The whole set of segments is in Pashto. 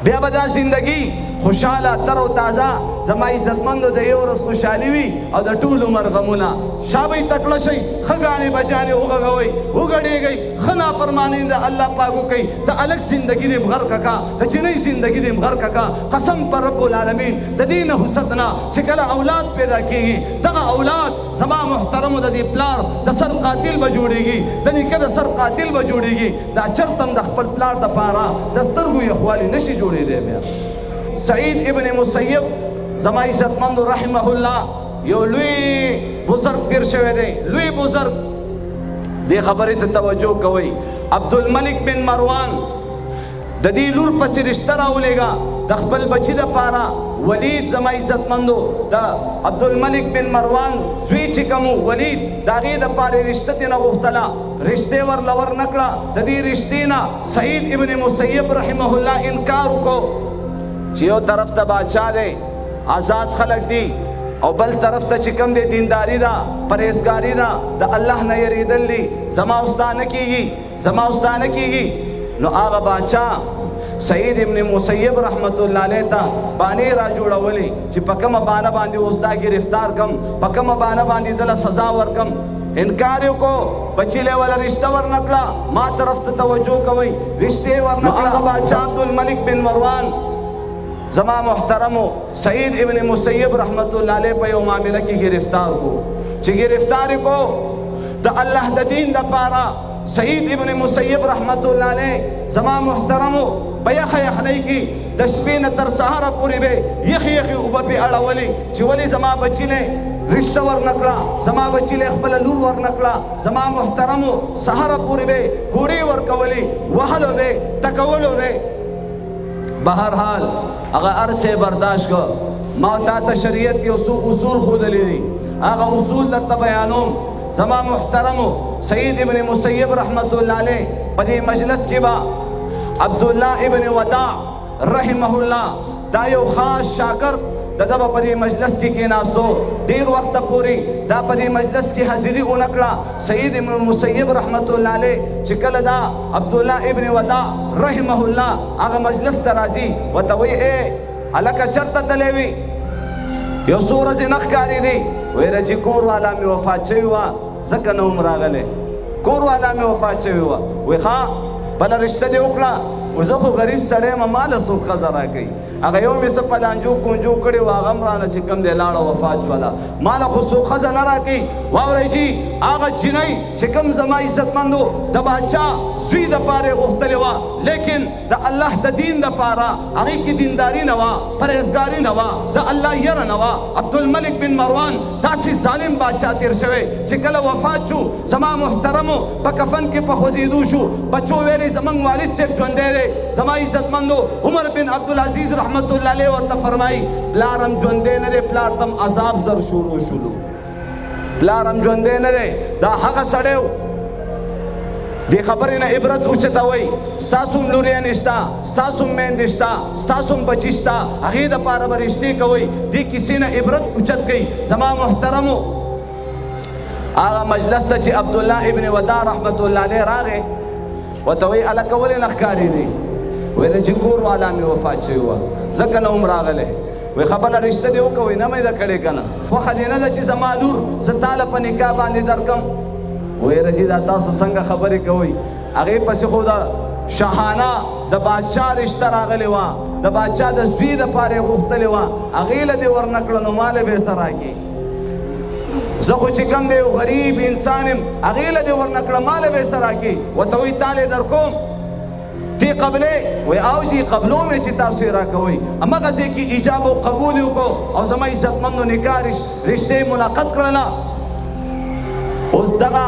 بیا به دا زندگی خوشحاله تر او تازه زما عزتمندو د یو ورځ خوشحالي وي او د ټول عمر غمونه شابه تکړه شئ ښه ګانې بجانې وغږوئ وګډېږئ ښه نافرماني د الله پاک وکئ د الګ زندګي دې غر ککا د چینۍ زندګي دې غر ککا قسم پر رب العالمین د دې نحوست نه چې کله اولاد پیدا کېږي دغه اولاد زما محترمو د دې پلار د سر قاتل به جوړېږي د نیکه د سر قاتل به جوړېږي دا چرته هم د خپل پلار دپاره د سترګو یخوالي نشي جوړېدی بیا سعید ابن مسیب زما عزتمندو رحمه الله یو لوی بزرگ تیر شوی دی لوی بزرگ دې خبرې ته توجه کوئ عبدالملک بن مروان د دې لور پسې رشته راولېږه د خپل بچي دپاره ولید زما عزتمندو د عبدالملک بن مروان زوی چې کوم ولید د هغې دپاره رشته ترېنه غوښتله رشتې ورله ورنکړه د دې رشتې نه سعید ابن مسیب رحمه الله انکار وکړو چې یو طرف ته بادشاه دی آزاد خلک دي او بل طرف ته چې کوم دی دینداري ده پرهیزګاري ده د الله نه یریدل دي زما اوستا نه کېږي زما اوستا نه کېږي نو هغه بادشاه سعید ابن مسیب رحمت الله علیه ته بانې را جوړولې چې په کومه بانه باندې اوس دا ګرفتار کم په کومه بانه باندې دله سزا ورکم انکار یې وکړو بچي له وله رشته ورنکړه ما طرف ته توجه کوئ رشتې ورنکړه هغه بادشاه عبدالملک بن مروان زما محترمو سعید ابن مسیب رحمت الله علیه په یو معامله کې گرفتار کو چې گرفتار کو د الله د دین دپاره سعید ابن مسیب رحمت الله علیه زما محترمو په یخه یخنۍ کې د شپې نه تر سهاره پورې به یخې یخې اوبه پې اړولې چې ولې زما بچي نه رشته ورنکړه زما بچي له خپله لور ورنکړه زما محترمو سهاره پورې به کوړې ورکولې وهلو به ټکولو به بهرحال هغه هر څه برداشت کو ما تا ته شریعت یو څو اصول ښودلي دي هغه اصول درته بیانوم زما محترمو سعید ابن مسیب رحمت الله علیه په دې مجلس کې به عبدالله ابن وداع رحمه الله دا یو خاص شاګرد د ده به په دې مجلس کې کېناستو ډېر وخته پورې دا په دې مجلس کې حاضري ونه کړه سعید ابن مسیب رحمت الله علیه چې کله دا عبدالله ابن وداع رحمه الله هغه مجلس ته راځي ورته وایي ای هلکه چېرته تللی وي یو څو ورځې نه ښکارېدې ویره چې کور والا مې وفات شوي وه ځکه نه هم راغلی کور والا مې وفات شوي وه وایي ښه بله رشته دې وکړه زه خو غریب سړی یم ماله څوک ښځه راکوي هغه یو مې څه پلانجو کونجو کړې وه هغه هم رانه چې کوم دی لاړه وفات شوله ماله خو څوک ښځه نه راکوي واورئ جي هغه جنۍ چې کوم زما عزتمندو د بادشاه زوی دپاره یې غوښتلې وه لیکن د الله د دین دپاره هغې کې دینداري نه وه پرهیزګاري نه وه د الله یره نه وه عبدالملک بن مروان داسې ظالم بادشاه تېر شوی چې کله وفات شو زما محترمو په کفن کې په خوځېدو شو بچو ویلې زموږ والد صاحب ژوندی دی زما عزتمندو عمر بن عبدالعزیز رحمت الله علیه ورته فرمایي پلار هم ژوندی نه دی پلار ته هم عذاب زر شروع شولو پلار هم ژوندی نه دی دا هغه سړی و دې خبرې نه عبرت اوچتوئ ستاسو هم لوریانې شته ستاسو هم میندې شته ستاسو هم بچي شته هغې دپاره به رشتې کوئ دې کیسې نه عبرت اوچت کوئ زما محترمو هغه مجلس ته چې عبدالله ابن وداع رحمت الله علیه راغی ورته وایي هلکه ولې نه ښکارېدې ویله چې کور والا مې وفات شوي وه ځکه نه هم راغلی وایي ښه بله رشته دې وکوئ نه مې ده کړې که نه خوښه دې نه ده چې زما لور زه تاله په نکاح باندې درکم وایي رجي دا تاسو څنګه خبرې کوئ هغې پسې خو د شاهانه د بادشاه رشته راغلې وه د بادشاه د زوی دپاره یې غوښتلې وه هغې له دې ورنکړه نو ماله به یې څه راکړي زه خو چې کوم دی یو غریب انسان یم هغې له دې ورنکړه ماله به یې څه راکړي ورته وایي تاله یې در کوم دې قبلې وایي او جي قبلو مې چې تاسو یې راکوئ همغه ځای کې ایجاب او قبول یې وکړو او زما عزتمندو نکاح رشتې یې منعقد کړله اوس دغه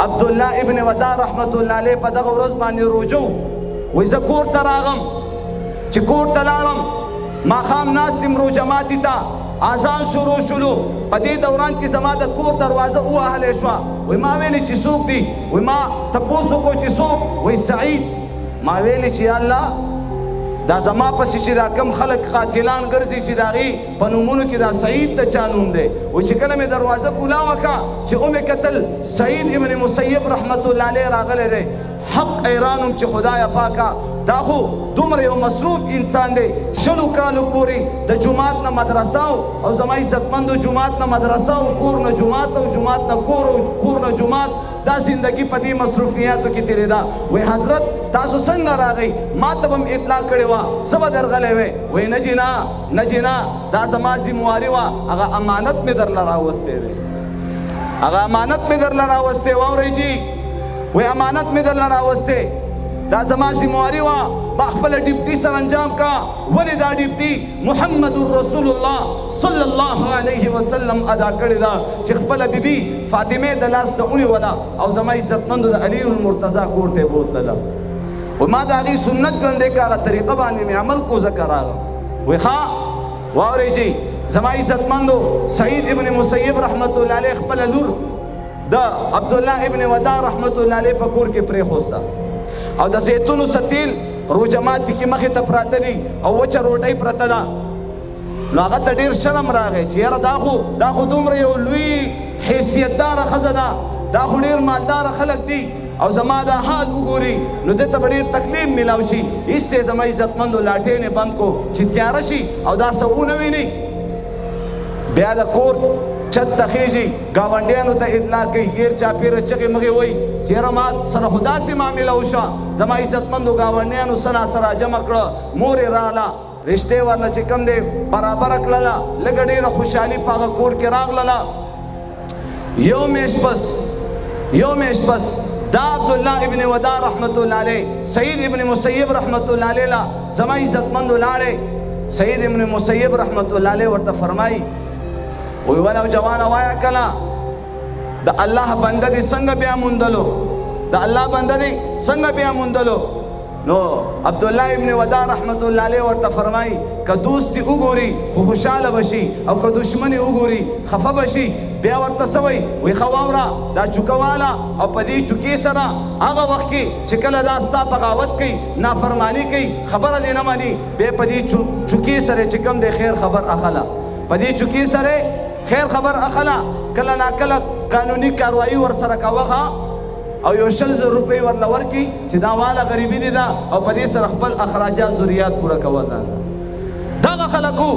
عبدالله ابن وداع رحمت الله علیه په دغه ورځ باندې روجو وایي زه کور ته راغم چې کور ته لاړم ماښام ناست یم روژه ماتي ته اذان شروع شولو په دې دوران کې زما د کور دروازه ووهلی شوه وایي ما ویلې چې څوک دی وایي ما تپوس وکړو چې څوک وایي سعید ما ویلې چې یا الله دا زما پسې چې دا کم خلک قاتلان ګرځي چې د هغې په نومونو کې دا سعید د چا نوم دی وایي چې کله مې دروازه کولا وکړه چې ومې کتل سعید ابن مسیب رحمت الله علیه راغلی دی حق ایرانم چې خدایا پاکا دا خو دومره یو مصروف انسان دی 20 کالو پورې د جومات نه مدرسه او زما عزتمندو جومات نه مدرسه او کور نه جومات او جومات نه کور او کور نه جومات دا زندگی په دې مصروفیاتو کې تېرېده. وایي حضرت تاسو څنګه راغئ؟ ما ته به م اطلاع کړې وه، زه به درغلی وی. وایي نه جنا نه جنا دا زما ذمواري وه، هغه امانت مې درله راوستی دی، هغه امانت مې درله راوستی. واورئ جي وایي امانت مې درله راوستی، دا زما ذمواري وه، با خپله ډیپټي سرانجام کا. ولې دا ډیپټي محمد رسول الله صلی الله علیه وسلم ادا کړې ده چې خپله بیبي فاطمه د لاس نه ونیوله او زما عزتمندو د علي المرتضی کور ته یې بوتلله. و ما د هغې سنت ګڼدی که هغه طریقه باندې مې عمل کو ځکه راغم. وایي ښه واورئ چې زما عزتمندو سعید ابن مسیب رحمت الله علیه خپله لور د عبدالله ابن وداع رحمت الله علیه په کور کې پرېښوسته او د زیتونو ستیل روژه ماتي کې مخې ته پراته دي او وچه روټۍ پرته ده. نو هغه ته ډېر شرم راغی چې یاره دا خو دومره یو لوی حیثیتداره ښځه ده، دا خو ډېر مالداره خلک دي او زما دا حال وګوري نو ده ته به ډېر تکلیف میلاو شي. ایستی زما عزتمندو لاټین یې بند کو چې تیاره شي او دا څه ونه ویني. بیا د کور چت ته خیږي، ګاونډیانو ته اطلاع کوي، غیر چاپیره چغې مغې وایي چې یاره ما سره خو داسې معامله وشوه. زما عزتمندو ګاونډیانو سره جمع کړه، مور یې راغله، رشتې ورله چې کوم دی برابره کړله، لږه ډېره خوشحالي په هغه کور کې راغلله. یو میاشت پس دا عبدالله ابن وداع رحمت الله علیه سعید ابن مسیب رحمت الله علیه لا زما عزتمندو لاړې. سعید ابن مسیب رحمت الله علیه ورته فرمایي وی ولو جوانه وایا کله د الله بنده دې څنګه بیا موندلو، د الله بنده دې څنګه بیا موندلو. نو عبدالله ابن وداع رحمت الله علیه ورته فرمایي که دوست دې وګوري خو خوشحاله بشي او که دشمن یې وګوري خفه بشي. بیا ورته څه وایي؟ وایي ښه واوره دا چوکه واله او په دې چوکې سره هغه وخت کې چې کله دا ستا بغاوت کوي نافرماني کوي خبره دې نه مني، بیا په دې چوکې سره چې کوم دی خیر خبر اخله، په دې چوکې سره خیر خبر اخله. کله ناکله قانوني کاروایي ورسره کوه او یو 100,000 روپۍ ورله ورکړي چې دا واله غریبي دې ده او په دې سره خپل اخراجات ضروریات پوره کوه ځان له. دغه خلکو